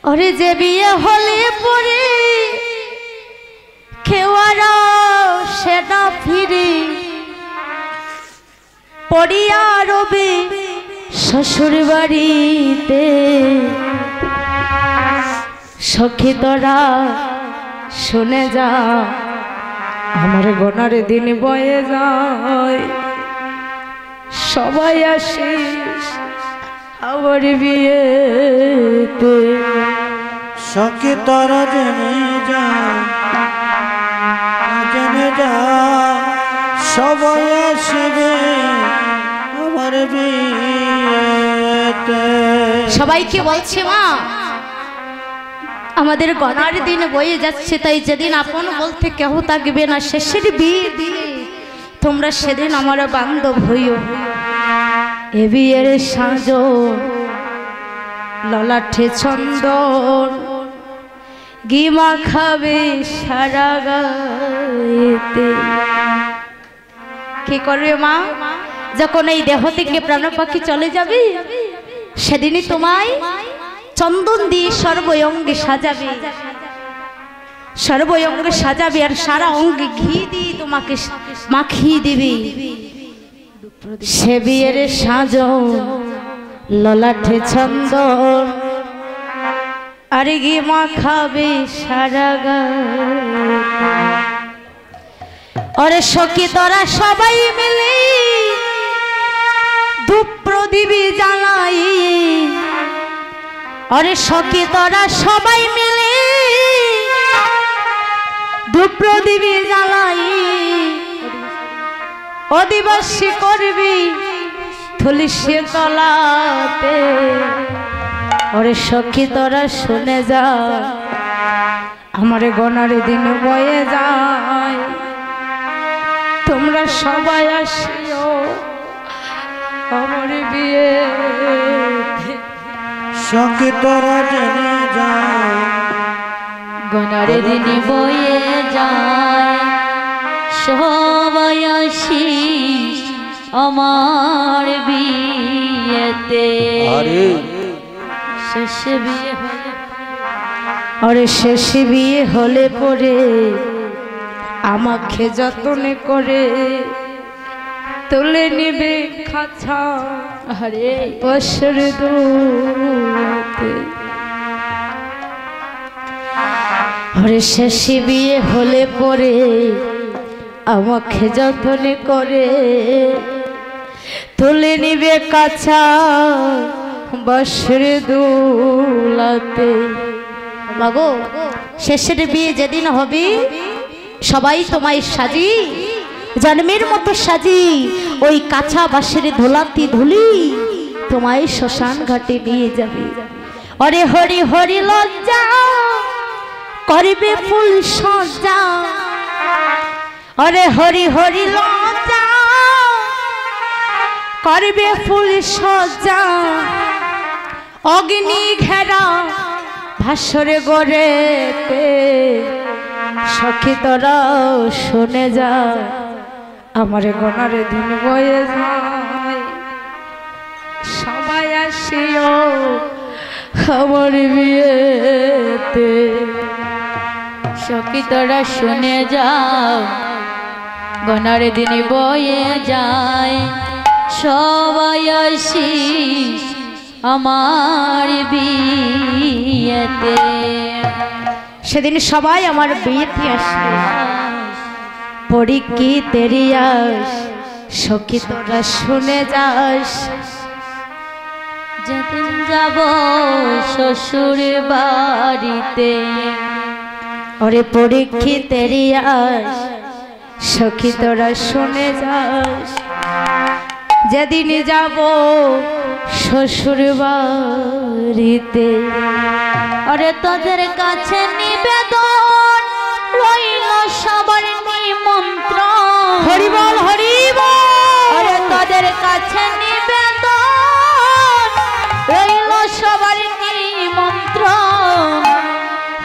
ওরে যে বিয়ে হলে পরে খেওয়ারা সেটা ফিরে পড়িয়া রবে শ্বশুর বাড়িতে। সখী তোরা শুনে যা আমার গোনার দিন বয়ে যায়, সবাই আসিস আমার বিয়েতে। সখী তোরা জেনে যা, জেনে যা সবাই আসবে আমার বিয়েতে। সবাইকে বলছে মা আমাদের গনার দিন বয়ে যাচ্ছে, তাই যেদিন আপন বলতে কেউ থাকবে না শেষের বিয়ে দিয়ে তোমরা সেদিন আমার বান্ধব হইও। এ বিয়ের সাজো ললাঠে চন্দন গিমা খাবে সারা গায়েতে। কি করবে মা যখন এই দেহ থেকে প্রাণ পাখি চলে যাবে সেদিনই তোমায় চন্দন দিয়ে সর্বঙ্গে সাজাবে, সর্বঙ্গে সাজাবে আর সারা অঙ্গে ঘি দিয়ে তোমাকে মাখিয়ে দিবে। সে বিয়ের সাজন ললাঠে চন্দন আর ঘি মাখাবে সারা গায়ে। ওরে সখী তোরা সবাই মিলে ধূপ প্রদীপ জ্বালাই, ওরে সখী তোরা সবাই মিলে ধূপ প্রদীপ জ্বালাই অধিবাসী করবি তুলসী তলাতে। ওরে সখী তোরা শুনে যা আমার গনার দিন বয়ে যায়, তোমরা সবাই আসিও আমার বিয়ে। সখী তোরা জেনে যা গনার দিন বয়ে যায়, সবাই আসিস আমার বিয়েতে। শেষে বিয়ে হলে আরে শেষে বিয়ে হলে পরে আমাকে যত্ন করে তুলে নিবে খাঁচা আরে বছর দুতে। আরে শেষে বিয়ে হলে পরে আমাকে যত্ন করে তুলে নিবে কাছা বছর দুলাতে। মাগো শেষের বিয়ে যেদিন হবে সবাই তোমায় সাজি জন্মের মতো সাজি ওই কাছা বাঁশের ধুলাতি ধুলি তোমায় শ্মশান ঘাটে নিয়ে যাবে। অরে হরি হরি লজ্জা করবে ফুল সজ্জা, অরে হরি হরি লজ্জা করবে ফুল সজ্জা, অগ্নি ঘেরা ভাসরে গড়েতে। সখী তোরাও শুনে যা আমার গনার দিন বয়ে যায়, সবাই আসিও আমার বিয়েতে। সখী তোরা শুনে যাও গনার দিন বয়ে যায়, সবাই আসিস আমার বিয়েতে। সেদিন সবাই আমার বিয়েতে আসবে পরীক্ষি তেরিয়াস। সখী তোরা শুনে যাস যেদিন যাব শ্বশুর বাড়িতে। ওরে পরীক্ষি তেরিয়াস সখী তোরা শুনে যাস যেদিন যাব শ্বশুর বাড়িতে। ওরে তোদের কাছে নিবেদন রইল সবার নিমন্ত্রণ, হরি বল হরি বল। ওরে তোদের কাছে নিবেদন রইল সবার নিমন্ত্রণ,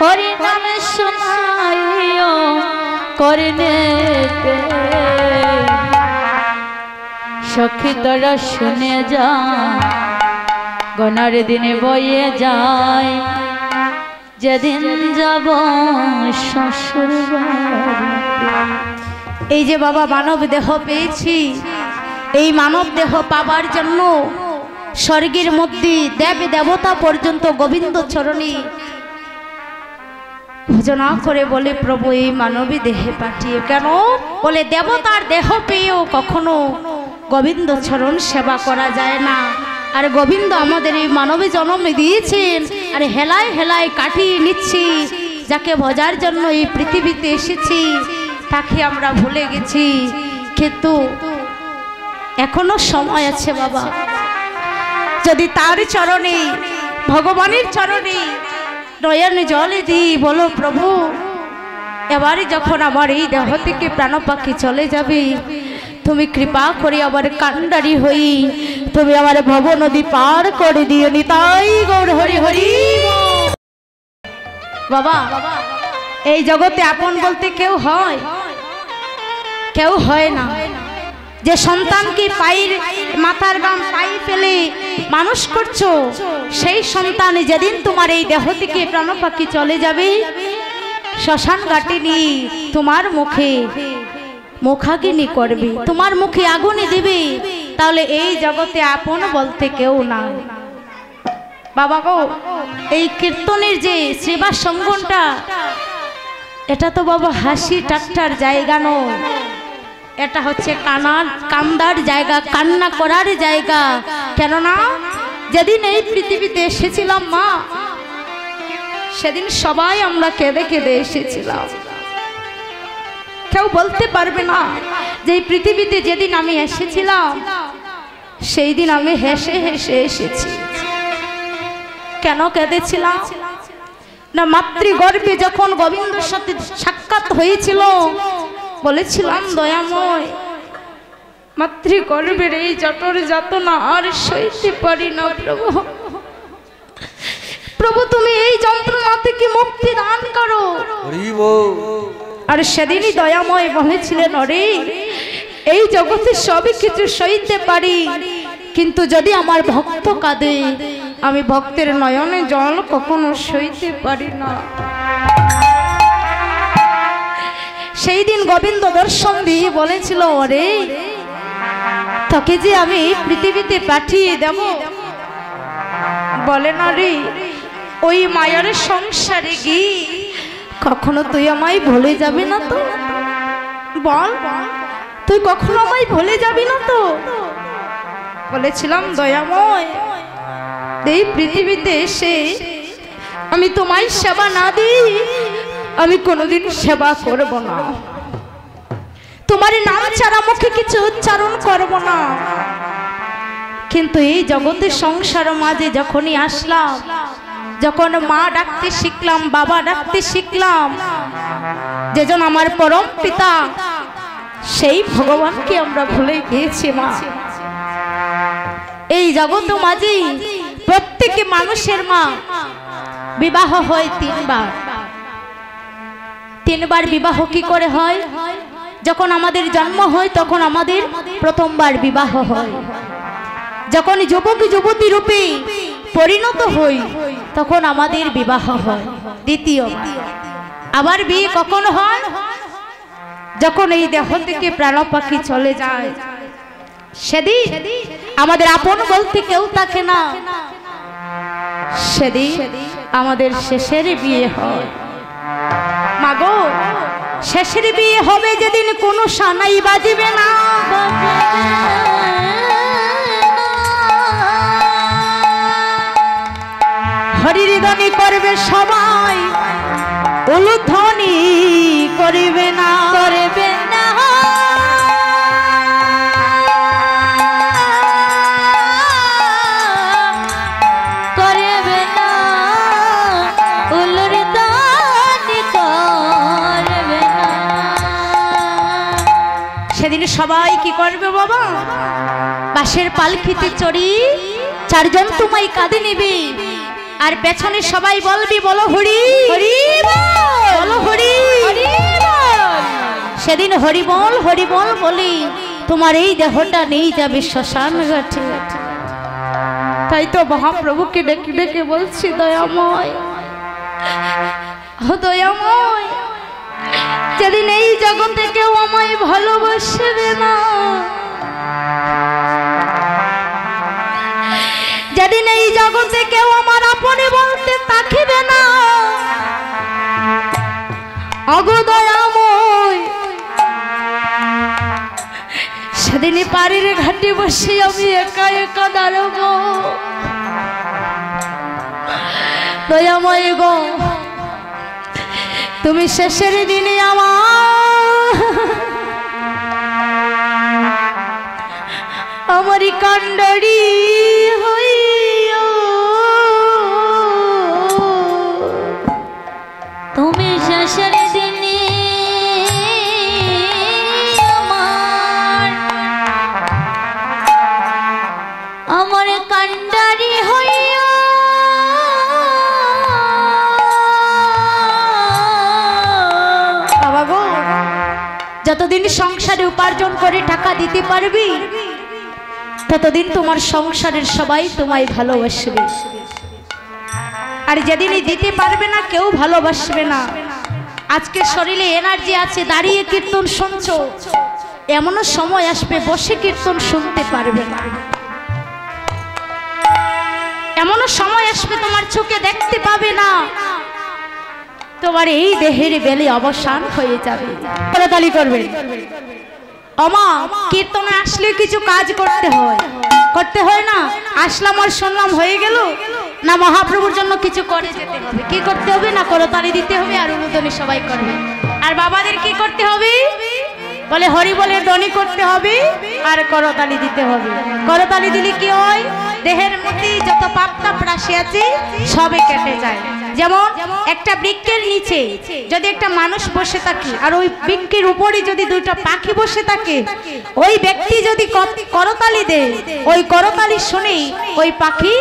হরি নামে শোনাইও করনেতে। সখী তোরা শুনে যা গনার দিনে বয়ে যায়, যেদিন যাব শ্বশুর বাড়ি। এই যে বাবা মানব দেহ পেয়েছি, এই মানব দেহ পাবার জন্য স্বর্গের মধ্যে দেব দেবতা পর্যন্ত গোবিন্দ চরণী ভজনা করে বলে প্রভু এই মানবী দেহে পাঠিয়ে। কেন বলে দেবতার দেহ পেয়েও কখনো গোবিন্দ চরণ সেবা করা যায় না। আর গোবিন্দ আমাদের এই মানবী জন্ম দিয়েছেন, আর হেলায় হেলায় কাটিয়ে নিচ্ছি। যাকে ভজার জন্য এই পৃথিবীতে এসেছি তাকে আমরা ভুলে গেছি। কিন্তু এখনো সময় আছে বাবা, যদি তার চরণে ভগবানের চরণে নয়ন জলে দিই, বলো প্রভু এবারে যখন আমার এই দেহ থেকে প্রাণ পাখি চলে যাবে, তুমি কৃপা করে আবার কান্ডারি হই, তুমি আমার ভব নদী পার করে দিও। নিতাই গৌর হরি হরি। বাবা এই জগতে আপন বলতে কেউ হয়? কেউ হয় না। যে সন্তানকে পায়ের মাথার গাম পায়ে ফেলে মানুষ করছো, সেই সন্তান যেদিন তোমার এই দেহ থেকে প্রাণ পাখি চলে যাবে, শ্মশান ঘাটিনি তোমার মুখে মুখাগ্নি করবে, তোমার মুখে আগুনে দিবে। তাহলে এই জগতে আপন বলতে কেউ না। বাবা গো, এই কীর্তনের যে সেবা সঙ্গনটা, এটা তো বাবা হাসি ঠাট্টার জায়গা নয়, এটা হচ্ছে কান্দার জায়গা, কান্না করার জায়গা। কেননা যেদিন এই পৃথিবীতে এসেছিলাম মা, সেদিন সবাই আমরা কেঁদে কেঁদে এসেছিলাম। কেউ বলতে পারবে না যে এই পৃথিবীতে যেদিন আমি এসেছিলাম সেই দিন আমি হেসে হেসে এসেছি। কেন কেঁদেছিলাম না, মাতৃগর্ভে যখন গোবিন্দের সাথে সাক্ষাৎ হয়েছিল, বলেছিলাম দয়াময় মাতৃগর্ভের এই জঠর যাতনা আর সইতে পারি না প্রভু। প্রভু তুমি এই যন্ত্রণা থেকে মুক্তি দান করো। আর সেদিনই দয়াময় বলেছিলেন, অরে এই জগতে সবই কিছু সইতে পারি, কিন্তু যদি আমার ভক্ত কাঁদে, আমি ভক্তের নয়নে জল কখনো সইতে পারি না। সেই দিন গোবিন্দ দর্শন দিয়ে বলেছিল, ওরে তোকে যে আমি পৃথিবীতে পাঠিয়ে দেব, বলে না রে ওই মায়ের সংসারে গিয়ে কখনো তুই আমায় ভুলে যাবি না তো? বল তুই কখনো আমায় ভুলে যাবি না তো? বলেছিলাম দয়াময় এই পৃথিবীতে এসে আমি তোমায় সেবা না দিই, আমি কোনোদিন সেবা করব না, তোমার নাম ছাড়া মুখে কিছু উচ্চারণ করব না। কিন্তু এই জগতের সংসার মাঝে যখনই আসলাম, যখন মা ডাকতে শিখলাম, বাবা ডাকতে শিখলাম, যেজন আমার পরম পিতা, সেই ভগবানকে আমরা ভুলে গিয়েছি মা। এই জগৎ মাঝে প্রত্যেকে মানুষের মা বিবাহ হয় তিনবার। তিনবার বিবাহ কি করে হয়? যখন আমাদের জন্ম হয় তখন আমাদের প্রথমবার বিবাহ হয়, যখন যুবক যুবতী রূপে পরিণত হই তখন আমাদের বিবাহ হয় দ্বিতীয়বার। আবার বিয়ে কখন হয়? যখন এই দেহ থেকে প্রাণ পাখি চলে যায়, সেদিন আমাদের আপন বলতে কেউ থাকে না, সেদিন আমাদের শেষের বিয়ে হয়। মাগো শেষের বিয়ে হবে যেদিন কোনো সানাই বাজিবে না, হরির ধ্বনি করবে সবাই, উলুধ্বনি করিবে না, করবে না। সেদিন সবাই কি করবে বাবা? বাঁশের পালকিতে চড়ি চারজন তোমায় কাঁধে নেবে, আর পেছনে সবাই বলবি বলো হরি হরি বলো হরি। সেদিন হরি বল বলি তোমার এই দেহটা নিয়ে যাবে শ্মশান ঘাটে। তাই তো মহাপ্রভুকে ডেকে ডেকে বলছি দয়াময় ও দয়াময়, যেদিন এই জগতে কেউ আমায় ভালোবাসবে না, যেদিন এই জগতে কেউ আমার আপনে বলতে তাকিবে না, ওগো দয়াময়, সেদিনই পাড়ির ঘাটে বসে আমি একা একা দাঁড়াবো। দয়াময় গো, তুমি শেষের দিনে আমারই কান্ডারি হইও, তুমি শেষের দিনে আমার কান্ডারি হইও। বাবা গো, যতদিন সংসারে উপার্জন করে টাকা দিতে পারবি, ততদিন তোমার সংসারের সবাই তোমায় ভালোবাসবে। আর যেদিনই দিতে পারবে না, কেউ ভালোবাসবে না। আজকে শরীরে এনার্জি আছে, দাঁড়িয়ে কীর্তন শুনছো, এমনও সময় আসবে বসে কীর্তন শুনতে পারবে না। এমনও সময় আসবে তোমার চোখে দেখতে পাবে না, তোমার এই দেহের বেলে অবসান হয়ে যাবে। করতালি করবে। অমা, কীর্তনে আসলে কিছু কাজ করতে হয়, করতে হয় না? আসলাম আর শুনলাম হয়ে গেল না, মহাপ্রভুর জন্য কিছু করে যেতে হবে। কি করতে হবে? না করতালি দিতে হবে, আর অনুদনি সবাই করবে। আর বাবাদের কি করতে হবে? বলে হরি বলে ধ্বনি করতে হবে আর করতালি দিতে হবে। করতালি দিলে কি হয়? দেহের মধ্যে যত পাপ তাপ রাশি আছে সবে কেটে যায়। যেমন একটা বৃক্ষের নিচে যদি একটা মানুষ বসে থাকে আর ওই বৃক্ষের উপরে যদি দুইটা পাখি বসে থাকে, ওই ব্যক্তি যদি করতালি দেয়, ওই করতালি শুনেই ওই পাখি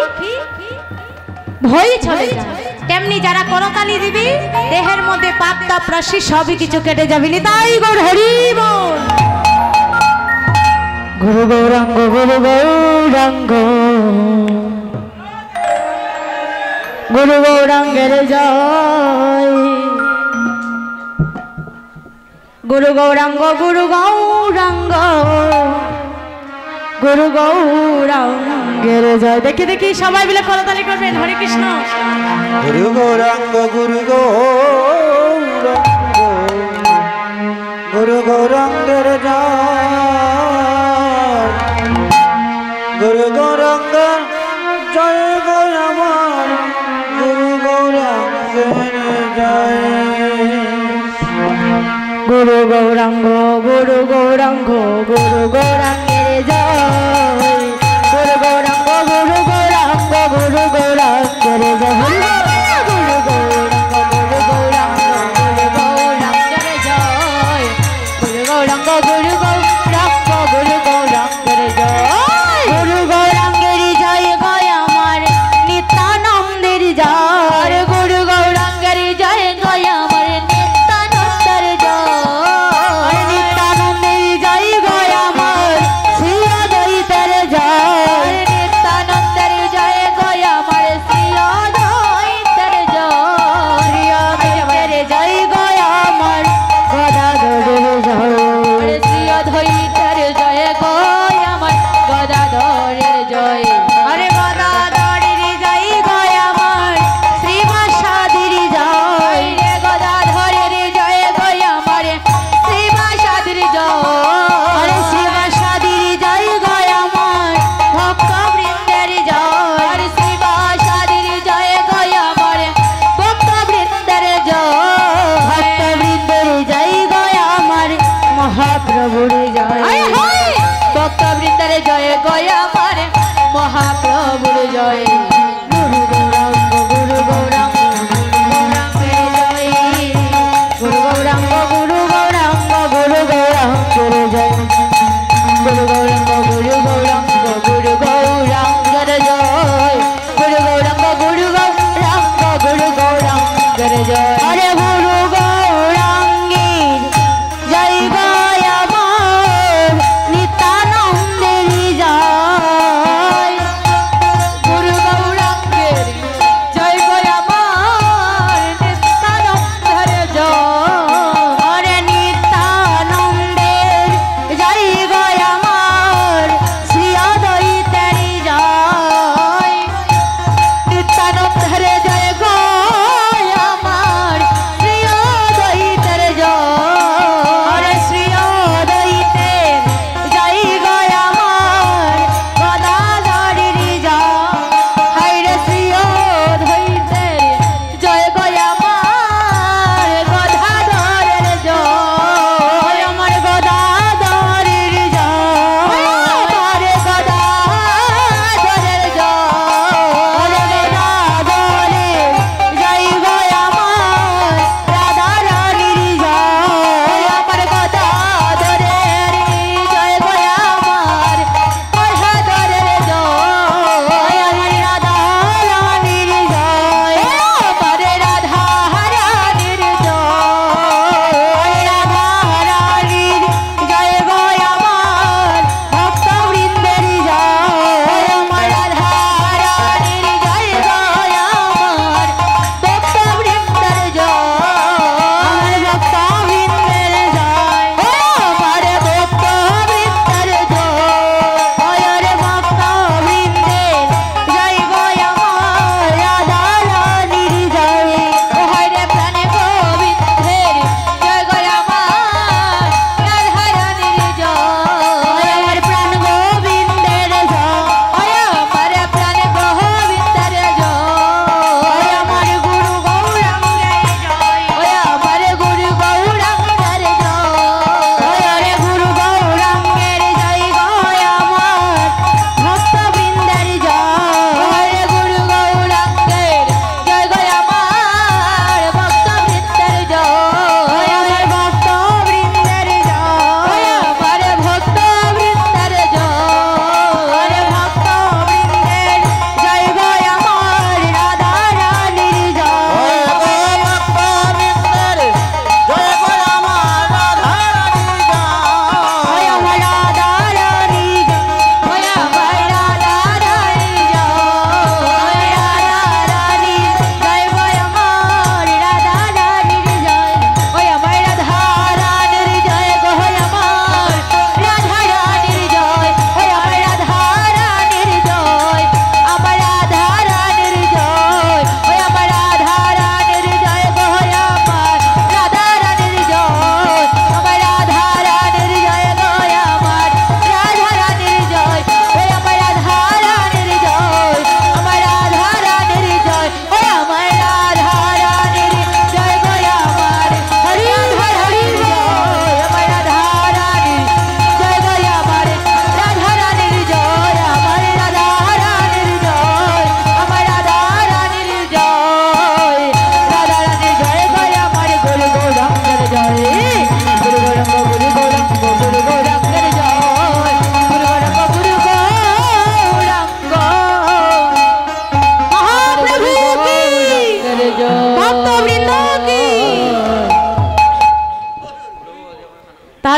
ভয় চলে যায়। তেমনি যারা করতালি দিবি, দেহের মধ্যে পাপ তাপ রাশি সবই কিছু কেটে যাবে। তাই গৌর হরি বল। গুরু গৌরাঙ্গ, গুরু গৌরাঙ্গ, গুরু গৌরাঙ্গের জয়। গুরু গৌরাঙ্গ, গুরু গৌরাঙ্গ, গুরু গৌরাঙ্গের জয়। দেখি দেখি সবাই মিলে করতালি করবেন। হরে কৃষ্ণ। গুরু গৌরাঙ্গ, গুরু গৌরাঙ্গ, গুরু গৌরাঙ্গের জয়। গুরু গৌরাঙ্গ জয় গো আমার, গুরু গৌরাঙ্গের জয়। গুরু গৌরাঙ্গ, গুরু গৌরাঙ্গ, গুরু গৌরাঙ্গের জয়। গুরু গৌরাঙ্গ, গুরু গৌরাঙ্গ, গুরু গৌরাঙ্গের জয়। গুরু গৌরাঙ্গ, গুরু গৌরাঙ্গ, গুরু গৌরাঙ্গের জয়। গুরু গৌরাঙ্গ, গুরু গৌরাঙ্গ, গুরু গৌরাঙ্গের জয়। গুরু গৌরাঙ্গের জয় গয় আমার, নিত্যানন্দের জয়। গুরু গৌরাঙ্গের জয় গয় আমার, নিত্যানন্দের জয়। নিত্যানন্দের জয় গয় আমার, শ্রী অদ্বৈতের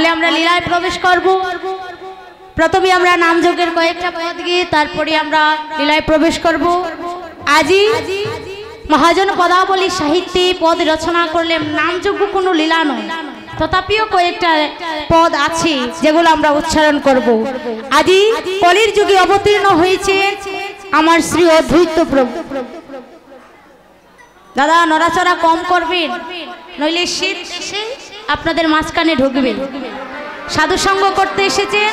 বলে আমরা লীলায় প্রবেশ করব। প্রথমে আমরা নামযোগের কয়েকটা পদ গিয়ে তারপরে আমরা লীলায় প্রবেশ করব। আজি মহাজন পদাবলী সাহিত্যে পদ রচনা করলেন, নামযোগ্য কোনো লীলা নয়, তথাপিও কয়েকটা পদ আছে যেগুলো আমরা উচ্চারণ করব। আজি কলির যুগে অবতীর্ণ হয়েছে আমার শ্রী অদ্বৈত প্রভু। দাদা নড়াচড়া কম করবেন, নইলে শীত এসে আপনাদের মাঝখানে ঢুকবে। সাধু সঙ্গ করতে এসেছেন,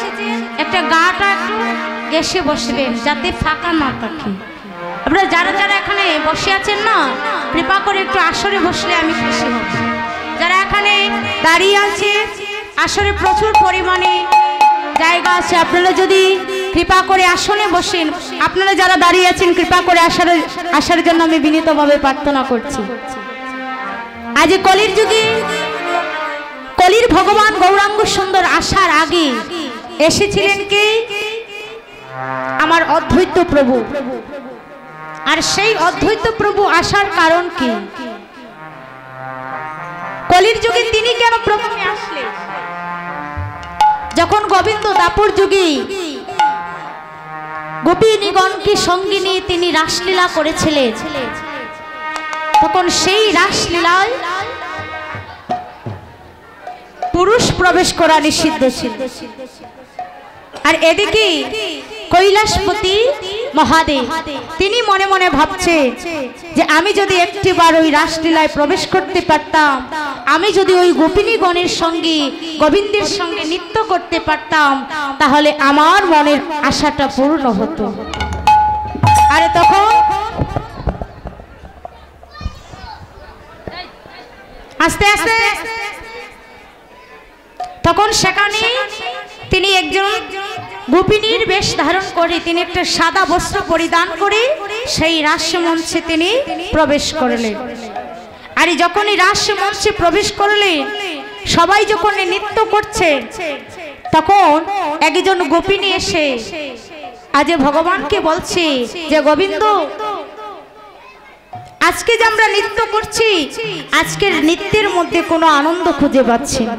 একটা গাটা একটু গেসে বসবেন যাতে ফাঁকা না থাকে। আপনারা যারা যারা এখানে বসে আছেন না, কৃপা করে একটু আসরে বসলে আমি খুশি হব। যারা এখানে দাঁড়িয়ে আছে, আসরে প্রচুর পরিমাণে জায়গা আছে, আপনারা যদি কৃপা করে আসনে বসেন। আপনারা যারা দাঁড়িয়ে আছেন কৃপা করে আসার জন্য আমি বিনীতভাবে প্রার্থনা করছি। আজ কলির যুগে কলির ভগবান গৌরাঙ্গ সুন্দর আসার আগে এসেছিলেন কে? আমার অদ্বৈত প্রভু। আর সেই অদ্বৈত প্রভু আসার কারণ কি? কলির যুগে তিনি কেন প্রথমে আসলেন? যখন গোবিন্দ দাপর যুগে গোপিনীগণকে সঙ্গে নিয়ে তিনি রাসলীলা করেছিলেন, তখন সেই রাসলীলায় পুরুষ প্রবেশ করা নিষিদ্ধ ছিল। আর এদিকে কৈলাসপতি মহাদেব তিনি মনে মনে ভাবছে যে আমি যদি একটিবার ওই রাসলীলায় প্রবেশ করতে পারতাম, আমি যদি ওই গোপিনীগণের সঙ্গে গোবিন্দের সঙ্গে নৃত্য করতে পারতাম, তাহলে আমার মনের আশাটা পূর্ণ হতো। আরে তখন আস্তে আস্তে তখন সেখানে তিনি একজন গোপিনীর বেশ ধারণ করে তিনি একটা সাদা বস্ত্র পরিধান করে সেই রাসমঞ্চে তিনি প্রবেশ করলেন। আর যখনই রাসমঞ্চে প্রবেশ করলেন, সবাই যখন নৃত্য করছে, তখন একজন গোপিনী এসে আজ ভগবানকে বলছে যে গোবিন্দ, আজকে যে আমরা নৃত্য করছি, আজকের নৃত্যের মধ্যে কোনো আনন্দ খুঁজে পাচ্ছি না।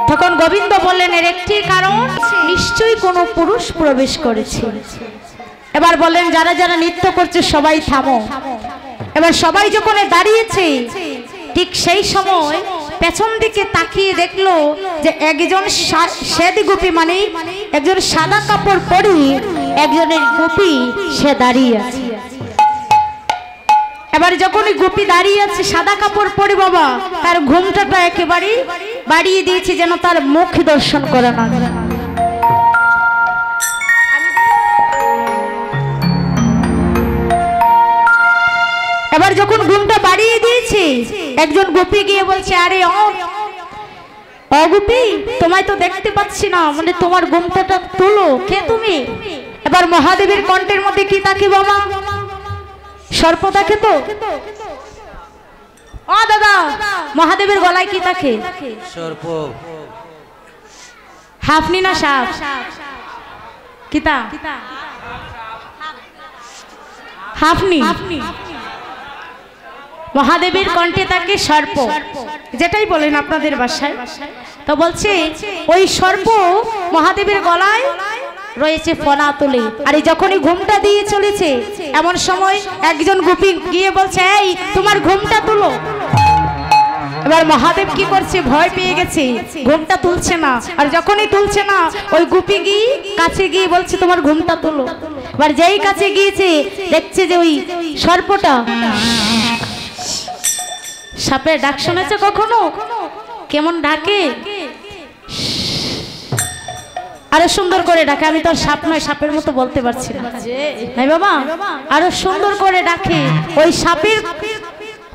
তখন গোবিন্দ বললেন এর একটি কারণ, নিশ্চয়ই কোনো পুরুষ প্রবেশ করেছে। এবার বললেন যারা যারা নৃত্য করছে সবাই থামো। এবার সবাই যখন দাঁড়িয়েছে, ঠিক সেই সময় পেছন দিকে তাকিয়ে দেখলো যে একজন শ্বেত গোপী, মানে একজন সাদা কাপড় পরে একজনের গোপী সে দাঁড়িয়ে আছে। এবার যখন গোপী দাঁড়িয়ে আছে সাদা কাপড় পরে, বাবা তার ঘুমটাটা একেবারে বাড়িয়ে দিয়েছে যেন তার মুখ দর্শন করে না। এবার যখন ঘুমটা বাড়িয়ে দিয়েছে, একজন গোপী গিয়ে বলছে আরে ও গোপী, তোমায় তো দেখতে পাচ্ছি না, মানে তোমার ঘুমটাটা তুলো, কে তুমি? এবার মহাদেবের কণ্ঠের মধ্যে কি থাকে বাবা? সর্প থাকে তো। ও দাদা, মহাদেবের গলায় কি থাকে? সর্প। হাফনি না সাপ? কিতা? হাফনি। মহাদেবের কণ্ঠে থাকে সর্প, যেটাই বলেন আপনাদের ভাষায়। তো বলছে ওই সর্প মহাদেবের গলায় রয়েছে ফনা তুলে। আর যখনই ঘুমটা দিয়ে চলেছে, এমন সময় একজন গোপী গিয়ে বলছে এই তোমার ঘুমটা তুলো। এবার মহাদেব কি করছে, ভয় পেয়ে গেছে, ঘুমটা তুলছে না। আর যখনই তুলছে না, ওই গোপী গিয়ে কাছে গিয়ে বলছে তোমার ঘুমটা তুলো। এবার যেই কাছে গিয়েছে, দেখছে যে ওই সর্পটা, সাপের ডাক শুনেছে কখনো? কেমন ডাকে, আরো সুন্দর করে ডাকে। আমি তো সাপ নয়, সাপের মতো বলতে পারছি না, নাই বাবা, আরো সুন্দর করে ডাকে। ওই সাপের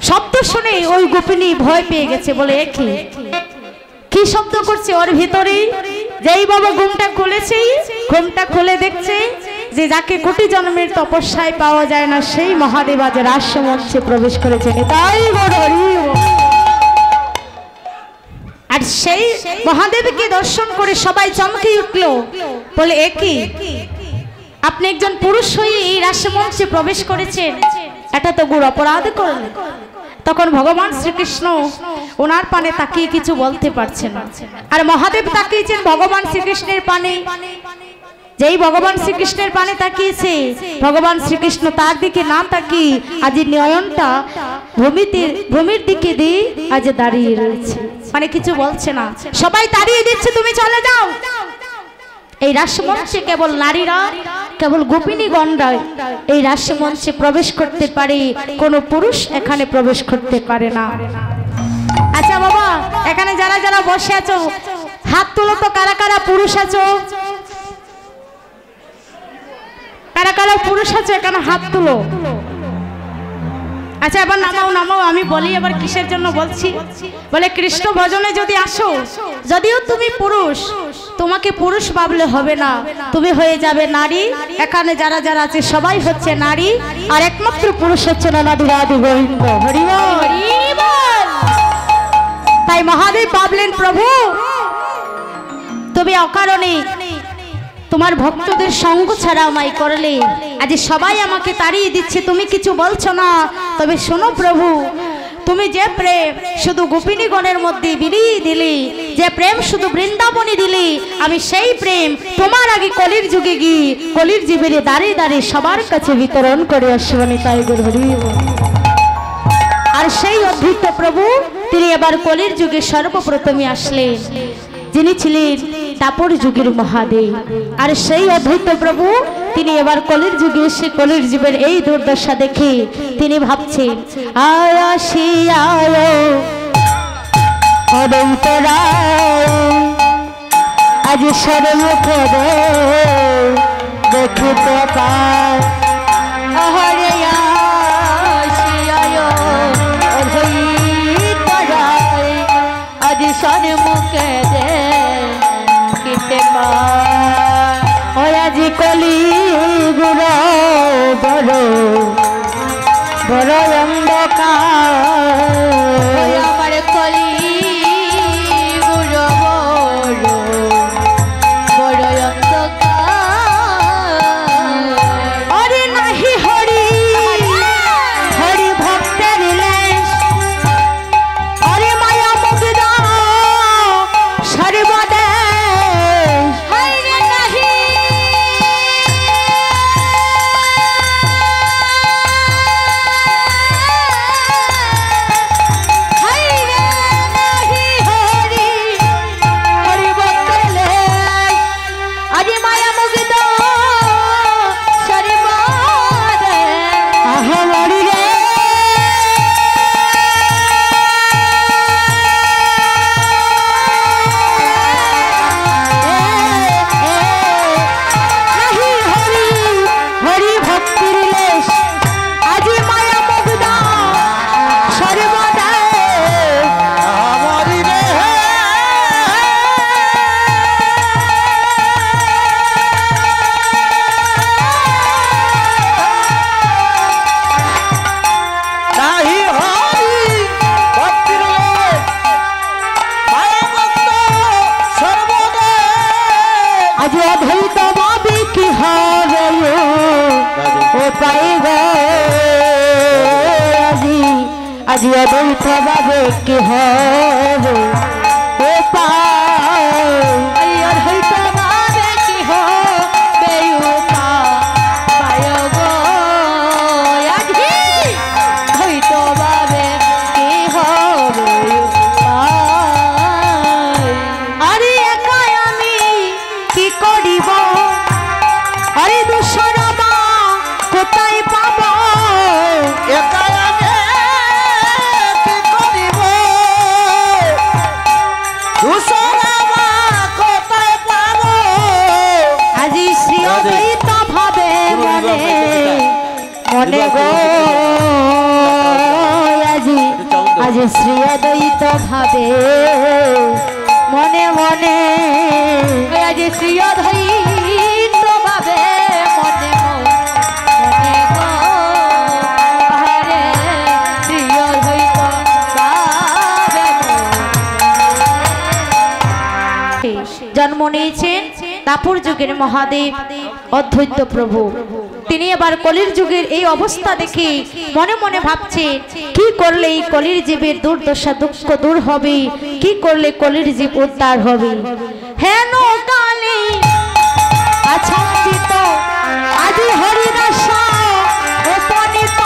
শব্দ শুনে ওই গোপিনী ভয় পেয়ে গেছে, বলে কি শব্দ করছে ওর ভিতরে? যেই বাবা ঘুমটা খুলেছে, ঘুমটা খুলে দেখছে যে যাকে কোটি জন্মের তপস্যায় পাওয়া যায় না, সেই মহাদেব আজ রাসমঞ্চে প্রবেশ করেছেন। তাই আর সেই মহাদেবকে দর্শন করে সবাই চমকে উঠলো, বলে একই আপনি একজন পুরুষ হয়ে এই রাসমঞ্চে প্রবেশ করেছেন, এটা তো গুরু অপরাধ করলেন। তখন ভগবান শ্রীকৃষ্ণ ওনার পানে তাকিয়ে কিছু বলতে পারছেন না। আর মহাদেব তাকিয়েছেন ভগবান শ্রীকৃষ্ণের পানে। যেই ভগবান শ্রীকৃষ্ণের পানে তাকিয়েছে, ভগবান শ্রীকৃষ্ণ তার দিকে না তাকিয়ে আজ নয়নটা ভূমির দিকে দিয়ে আজ দাঁড়িয়ে রয়েছে, মানে কিছু বলছে না। সবাই দাঁড়িয়ে দিচ্ছে, তুমি চলে যাও। এই রাসমঞ্চে কেবল নারীরা, কেবল গোপিনীগণরা এই রাসমঞ্চে প্রবেশ করতে পারে, কোনো পুরুষ এখানে প্রবেশ করতে পারে না। আচ্ছা বাবা, এখানে যারা যারা বসে আছো হাত তুলো তো, কারা কারা পুরুষ আছো? কারা কারা পুরুষ আছো এখানে হাত তুলো। আচ্ছা এবার নামাও নামাও, আমি বলি এবার কিসের জন্য বলছি। বলে কৃষ্ণ ভজনে যদি আসো, যদিও তুমি পুরুষ, তোমাকে পুরুষ ভাবলে হবে না, তুমি হয়ে যাবে নারী। এখানে যারা যারা আছে সবাই হচ্ছে নারী, আর একমাত্র পুরুষ হচ্ছে না রাধা গোবিন্দ। হরি বল। তাই মহাদেব ভাবলেন, প্রভু তুমি অকারণে তোমার ভক্তদের সঙ্গ ছাড়া আমায় করলে, আজ সবাই আমাকে তাড়িয়ে দিচ্ছে, তুমি কিছু বলছো না। তবে শোনো প্রভু, তুমি যে প্রেম শুধু গোপিনীগণের মধ্যে বিলিয়ে দিলি, যে প্রেম শুধু বৃন্দাবনে দিলি, আমি সেই প্রেম তোমার আগে কলির যুগে গিয়ে কলির জীবের দাঁড়িয়ে দাঁড়িয়ে সবার কাছে বিতরণ করে আসবানি। তাই গুরু হরি। আর সেই অদ্ভুত প্রভু তিনি এবার কলির যুগে সর্বপ্রথমে আসলেন, যিনি ছিলেন দাপর যুগের মহাদেব। আর সেই অদ্বৈত প্রভু তিনি এবার কলির যুগে এসে কলির জীবের এই দুর্দশা দেখে তিনি ভাবছেন, আজ সর্বমুখে দেখিতে পায়, আজ সর্বমুখে আজি কলি গুর বড় বড় অন্ধকার, আমার কলি গুর বড় বড় অন্ধকার। অরে নাহি হরি হরি ভক্তের লেশ, অরে মায়া মুগ্ধ সর্বদা আজি অদ্বৈত ভাবে কি হবে ও পাই, অদ্বৈত ভাবে কি হবে উপায় গো, আজি অদ্বৈত ভাবে কি হবে উপায়। আরে একা আমি কি করিব, আরে দূষরা মা কোথায় পাব, একা মনে গো, আজি আজি শ্রী অদ্বৈত ভাবে মনে মনে, আজি শ্রী অদ্বৈত ভাবে মনে মনে গো, হরে শ্রী অদ্বৈত ভাবে জন্ম নিয়েছেন দাপর যুগের মহাদেব অদ্বৈত প্রভু। তিনি এবার কলির যুগের এই অবস্থা দেখে মনে মনে ভাবছে কি করলে এই কলির জীবের দুর্দশা দুঃখ দূর হবে, কি করলে কলির জীব উদ্ধার হবে। হেন কালে আছন্দিত আদি হরিদাস উপনীত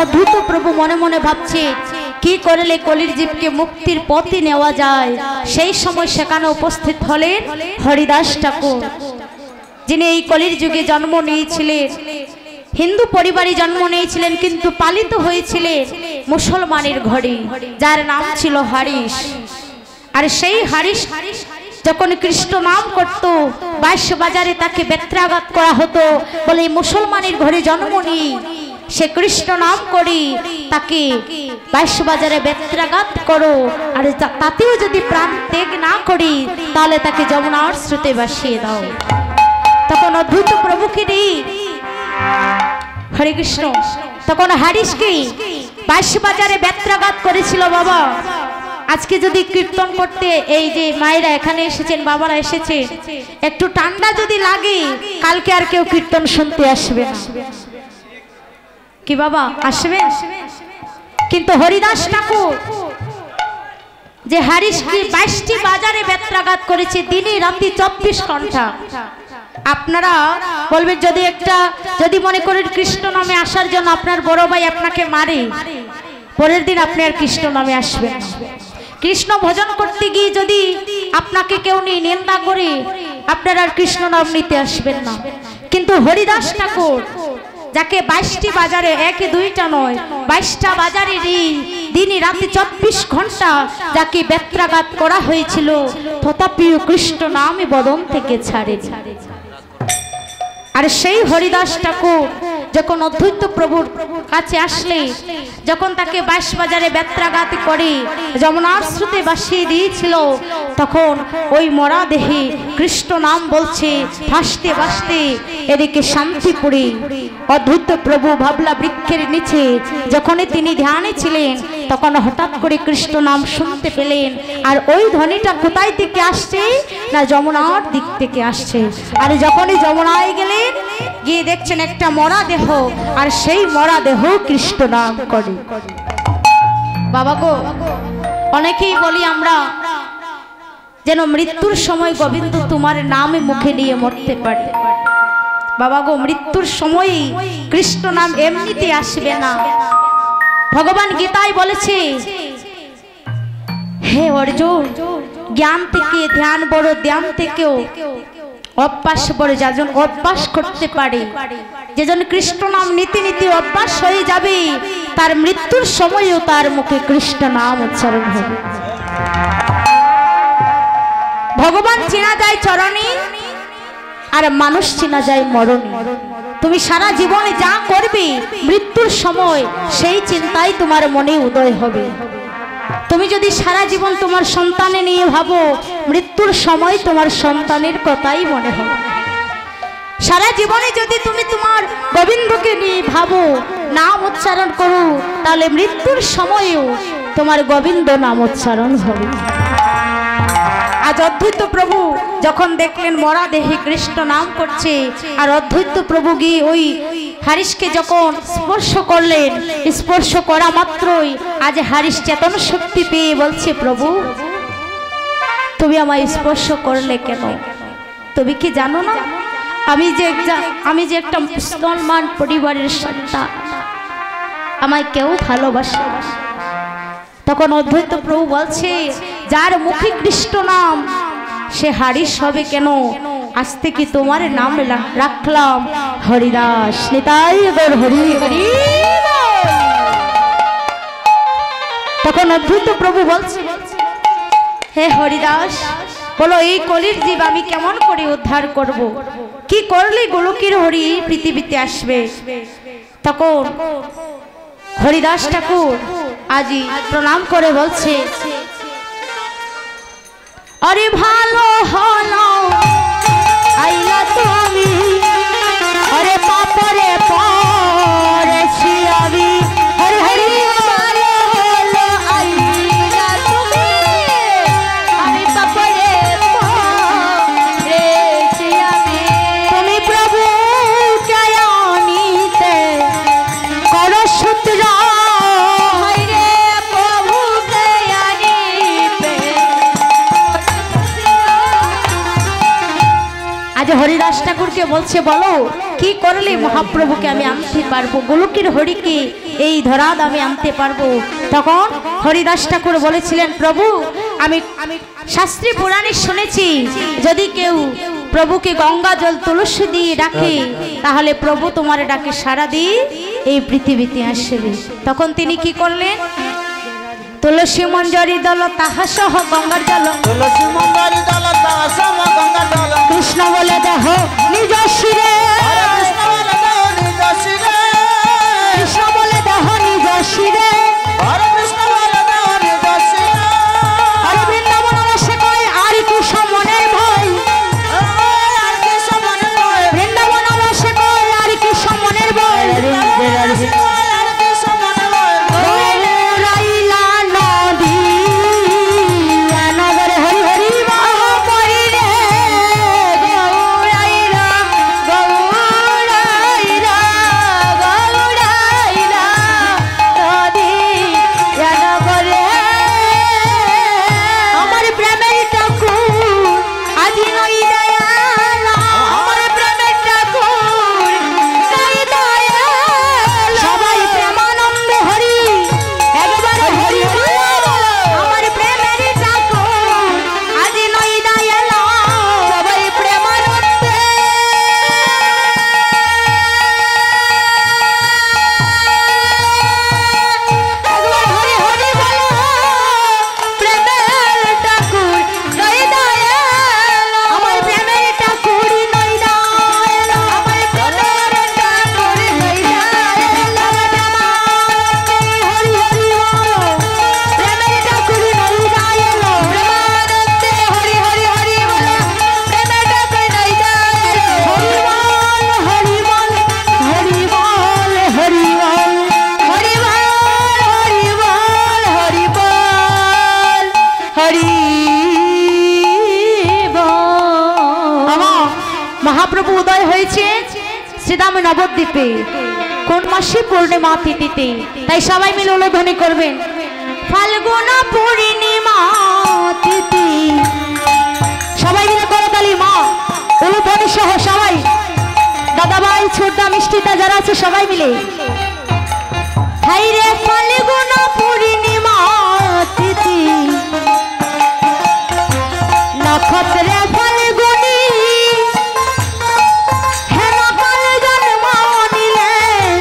অদ্ভুত প্রভু মনে মনে ভাবছে কি করলে কলির জীবকে মুক্তির পথে নেওয়া যায়। সেই সময় সেখানে উপস্থিত হলেন হরিদাস ঠাকুর, যিনি এই কলির যুগে জন্ম নিয়েছিলেন, হিন্দু পরিবারে জন্ম নিয়েছিলেন, কিন্তু পালিত হয়েছিলেন মুসলমানের ঘরে, যার নাম ছিল হারিস। আর সেই হারিস যখন কৃষ্ণ নাম করত, 22 বাজারে তাকে বেত্রাঘাত করা হতো বলে মুসলমানের ঘরে জন্ম নিয়ে সে কৃষ্ণ নাম করি তাকে 22 বাজারে বেত্রাঘাত করো, আর তাতেও যদি প্রাণ ত্যাগ না করি তাহলে তাকে যমুনার স্রোতে ভাসিয়ে দাও। তখন অদ্ভুত প্রভুকে নেই হরে কৃষ্ণ, তখন হারিসকে 22 বাজারে বেত্রাঘাত করেছিল। বাবা আজকে যদি কীর্তন করতে এই যে মায়েরা এখানে এসেছেন, বাবারা এসেছে, একটু ঠান্ডা যদি লাগে কালকে আর কেউ কীর্তন শুনতে আসবে না, কি বাবা আসবে? কিন্তু হরিদাস ঠাকুর যে হারিসকে 22টি বাজারে বেত্রাঘাত করেছে দিনে রাতে 24 ঘন্টা। আপনারা বলবেন যদি মনে করেন কৃষ্ণ নামে আসার জন্য আপনার বড় ভাই আপনাকে মারে, পরের দিন আপনি আর কৃষ্ণ নামে আসবেন। কৃষ্ণ ভজন করতে গিয়ে যদি আপনাকে কেউ নিন্দা করে আপনার আর কৃষ্ণ নাম নিতে আসবেন না। কিন্তু হরিদাস ঠাকুর যাকে 22টি বাজারে, একে দুইটা নয় 22টা বাজারে দিনে রাতে 24 ঘন্টা যাকে বেত্রাঘাত করা হয়েছিল, তথাপিও কৃষ্ণ নামে বদন থেকে ছাড়ে। আর সেই হরিদাস ঠাকুর যখন অদ্বৈত প্রভুর কাছে আসলে, যখন তাকে 22 বাজারে বেত্রাঘাত করে যমুনার স্রোতে ভাসিয়ে দিয়েছিল, তখন ওই মরা দেহে কৃষ্ণ নাম বলছে ভাসতে ভাসতে এদিকে শান্তিপুরে। অদ্বৈত প্রভু ভাবলা বৃক্ষের নিচে যখনই তিনি ধ্যানে ছিলেন, তখন হঠাৎ করে কৃষ্ণ নাম শুনতে পেলেন। আর ওই ধ্বনিটা কোথায় থেকে আসছে না, যমুনার দিক থেকে আসছে। আর যখনই যমুনায় গেলেন, গিয়ে দেখছেন একটা মরা দেহ, আর সেই মরা দেহ কৃষ্ণ নাম করে। বাবা গো, অনেকেই বলি আমরা যেন মৃত্যুর সময় গোবিন্দ তোমার নামে মুখে নিয়ে মরতে পারি। বাবা গো, মৃত্যুর সময় কৃষ্ণ নাম এমনিতে আসবে না। ভগবান গীতায় বলেছে, হে অর্জুন, জ্ঞান থেকে ধ্যান বড়, ধ্যান থেকেও অভ্যাস বড়। যাজন অভ্যাস করতে পারে, যেজন কৃষ্ণ নাম নীতি নীতি অভ্যাস হয়ে যাবে, তার মৃত্যুর সময়ও তার মুখে কৃষ্ণ নাম উচ্চারণ হবে। ভগবান চেনা যায় চরণে, আর মানুষ চেনা যায় মরণে। তুমি সারা জীবনে যা করবে, মৃত্যুর সময় সেই চিন্তাই তোমার মনে উদয় হবে। তুমি যদি সারা জীবন তোমার সন্তানে নিয়ে ভাবো, মৃত্যুর সময় তোমার সন্তানের কথাই মনে হবে। সারা জীবনে যদি তুমি তোমার গোবিন্দকে নিয়ে ভাবো, নাম উচ্চারণ করো, তাহলে মৃত্যুর সময়ও তোমার গোবিন্দ নাম উচ্চারণ হবে। আজ অদ্বৈত প্রভু যখন দেখলেন মরা দেহে কৃষ্ণ নাম করছে, আর অদ্বৈত প্রভু গিয়ে ওই হারিসকে যখন স্পর্শ করলেন, স্পর্শ করা মাত্রই আজ হারিস চেতন শক্তি পেয়ে বলছে, প্রভু তুমি আমায় স্পর্শ করলে কেন? তুমি কি জানো না আমি যে একটা মুসলমান পরিবারের সন্তান, আমায় কেউ ভালোবাসে। তখন অদ্বৈত প্রভু বলছে, যার মুখে কৃষ্ণ নাম সে হারিস হবে কেন? আজ থেকে তোমার নাম রাখলাম হরিদাস। নিতাই গৌর হরি হরি। তখন অদ্ভুত প্রভু বলছে, হে হরিদাস, বলো এই কলির জীব আমি কেমন করে উদ্ধার করব, কি করলে গোলকের হরি পৃথিবীতে আসবে? তখন হরিদাস ঠাকুর আজি প্রণাম করে বলছে, আরে ভালো হলো আইলা তুমি, আরে পাপরে পড়েছি আমি। হরি হরি। ভালো হলো আইলা তুমি, আমি পাপরে পড়েছি আমি। তুমি প্রভু কেয়ানিতে করো সূত্র, হইরে প্রভু কেয়ানিতে। আজ হরিদাস ঠাকুরকে বলছে, বলো কি করলে মহাপ্রভুকে আমি আনতে পারবো, গোলকের হরিকে এই ধরাদ আমি আনতে পারবো? তখন হরিদাস ঠাকুর বলেছিলেন, প্রভু আমি শাস্ত্রী পুরাণে শুনেছি যদি কেউ প্রভুকে গঙ্গা জল তুলসী দিয়ে ডাকে তাহলে প্রভু তোমার ডাকে সাড়া দিয়ে এই পৃথিবীতে আসবে। তখন তিনি কি করলেন? তুলসী মঞ্জরি দল তাহা সহ গঙ্গার জল, তুলসী মঞ্জরি দল তাহা সহ গঙ্গার জল, কৃষ্ণ বলে দেহ নিজ শিরে, কৃষ্ণ বলে দেহ নিজ শিরে, কৃষ্ণ বলে দেহ নিজ শিরে, কৃষ্ণ বলে দেহ নিজ শিরে। আর বৃন্দাবন সে কয় আর কি সমনের ভয়, আর কি সমনের ভয়, বৃন্দাবন সে কয় আর কি সমনের ভয়। আর কি সমনের ভয়। গৌরাইলা নদী নগরে হরি হরি মহাপরি রে, গৌরাইলা গৌরাইলা গৌরাইলা নদী নগরে। আমার প্রেমের ঠাকুর আজি নই দয়াল, আমার প্রেমের ঠাকুর নই দয়াল। সবাই প্রেমানন্দ হরি একবার হরি হরি বলো। আমার প্রেমের ঠাকুর আজি নই দয়াল, সবাই প্রেমানন্দে একবার হরি হরি বলো। প্রেমের ঠাকুর নই দয়াল, আমার প্রেমের ঠাকুর নই দয়াল, আমার প্রেমের ঠাকুর নই দয়াল। আমার প্রেমানন্দে হরি হরি বলো। প্রেমের ঠাকুর নই দয়াল, প্রেমানন্দে হরি হরি হরি বলো। প্রেমের ঠাকুর নই দয়াল। হরি বল হরি বল হরি বল হরি বল হরি বল হরি বল হরি বল হরি বল। মহাপ্রভু উদয় হয়েছে শ্রীদাম নবদ্বীপে কোন মাসে? পূর্ণিমা তিথিতে। তাই সবাই মিলে উলধ্বনি করবেন, ফাল্গুন পূর্ণিমা তিথি। সবাই মিলে করতালি মা উলধ্বনি সহ সবাই, দাদাভাই ছোটদা মিষ্টিটা যারা আছে সবাই মিলে। হাইরে ফাল্গুন পূর্ণিমা তিথি, নক্ষত্রে ফাল্গুনি হেমকাল জন্ম নিলেন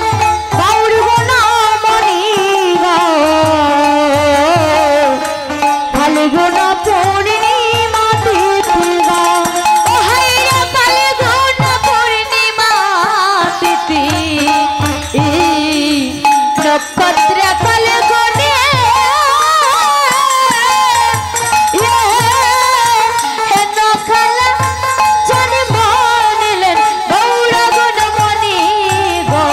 গৌর গুণমণি গো। ফাল্গুন পূর্ণিমা তিথি গো, ও হাইরে ফাল্গুন পূর্ণিমা তিথি, নক্ষত্রে ফাল্গুনি হেমকাল জন্ম নিলেন গৌর গুণমণি গো।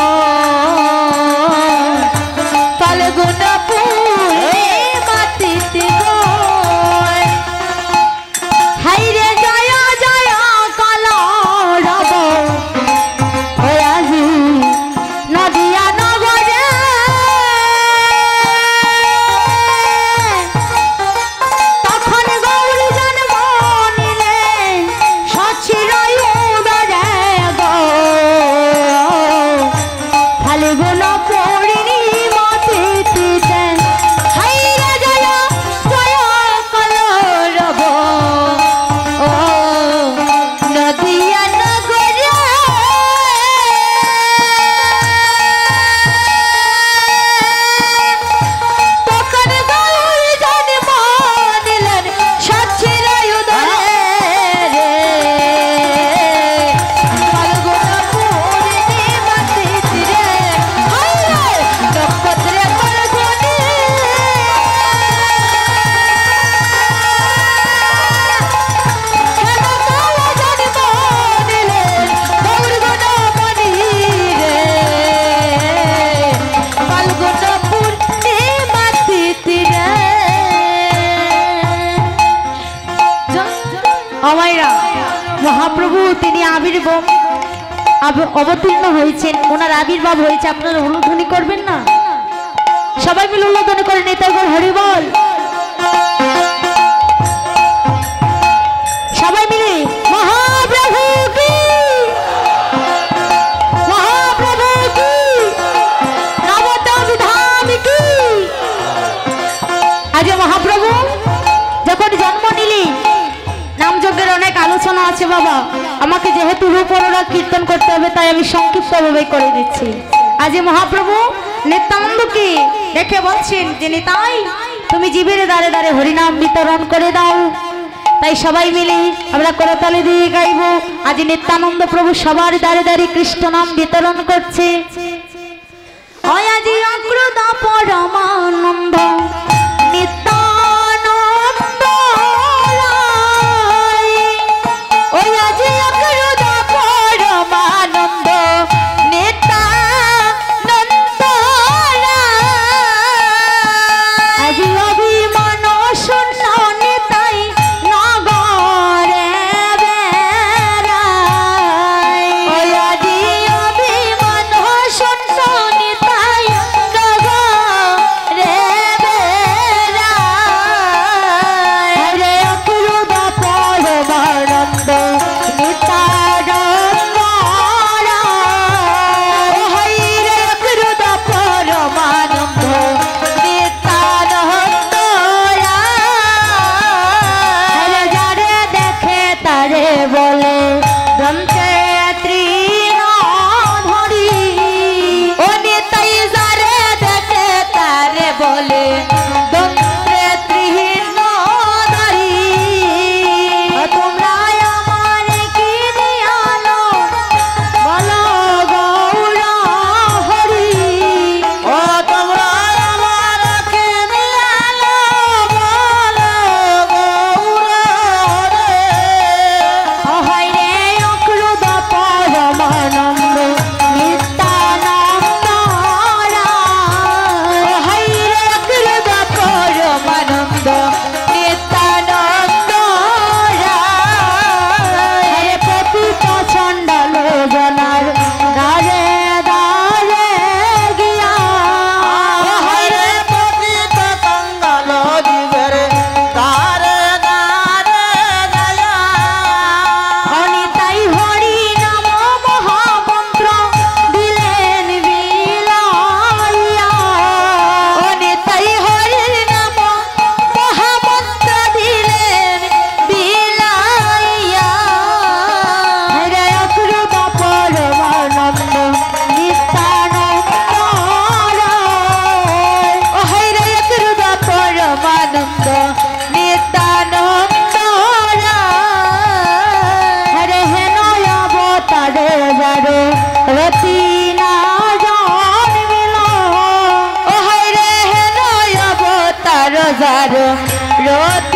ফাল্গুন পূর্ণিমা তিথি গো, হাইরে জয় জয় কালা রব আজি নদিয়া নগরে। তখন গৌর জন্ম নিলেন সচির উদরে গো। ফাল্গুন পূর্ণিমা তিথিতে হাইরে জয় জয় কলরব ও নদী অবতীর্ণ হয়েছেন, ওনার আবির্ভাব হয়েছে, আপনারা উলুধ্বনি করবেন না? সবাই মিলে উলুধ্বনি করে নিতাই গৌর হরি বল। সবাই মিলে মহাপ্রভু কি, মহাপ্রভু কি, নবদ্বীপ ধাম কি। আজ মহাপ্রভু যখন জন্ম নিলি, নামযজ্ঞের অনেক আলোচনা আছে বাবা, আমাকে যেহেতু রূপ অনুরাগ কীর্তন করতে হবে তাই আমি সংক্ষিপ্তভাবে করে দিচ্ছি। আজ মহাপ্রভু নিত্যানন্দকে দেখে বলছেন যে নিতাই তুমি জীবের দ্বারে দ্বারে হরিনাম বিতরণ করে দাও। তাই সবাই মিলে আমরা করতালি দিয়ে গাইব। আজ নিত্যানন্দ প্রভু সবার দ্বারে দ্বারে কৃষ্ণ নাম বিতরণ করছে। আজি অগ্রদ পরমানন্দ নিত্যানন্দ ওই আজি অগ্রদ পরমানন্দ নিত্যানন্দ আজি অভিমান শূন্য নিতাই নগরে বেড়াই। ওই আজি অভিমান শূন্য নিতাই নগরে বেড়াই। হরে অগ্রদ পরমানন্দ নিত্যানন্দ হরে অগ্রদ পরমানন্দ নিত্যানন্দ হরে যারে দেখে তারে বলে দন্তে তৃণধরি। ও নিতাই যারে দেখে তারে বলে দন্তে তৃণধরি। তোমরা আমার কি দিয়ালো বলো গৌর হরি। ও তোমরা আমার কি দিয়ালো বলো গৌর হরে। হরে অক্রুদ পরমানন্দ নিত্যানন্দ হরে অক্রুদ পরমানন্দ নিত্যানন্দ হরে পতিত চণ্ডাল জনার দ্বারে দ্বারে গিয়া হরে পতিত কঙ্গাল জীবের দ্বারে দ্বারে দয়া। অনিতাই হরি নাম মহামন্ত্র দিলেন বিলাইয়া। অনিতাই হরি নাম মহামন্ত্র দিলেন বিলাইয়া। হরে অক্রুদ পরমানন্দ নিত্যানন্দ হরে অক্রুদ পরমানন্দ নিত্যানন্দ হরে হেন অবতারে যারে রতি না জন্মিল। ও হরে হেন অবতার যার রতি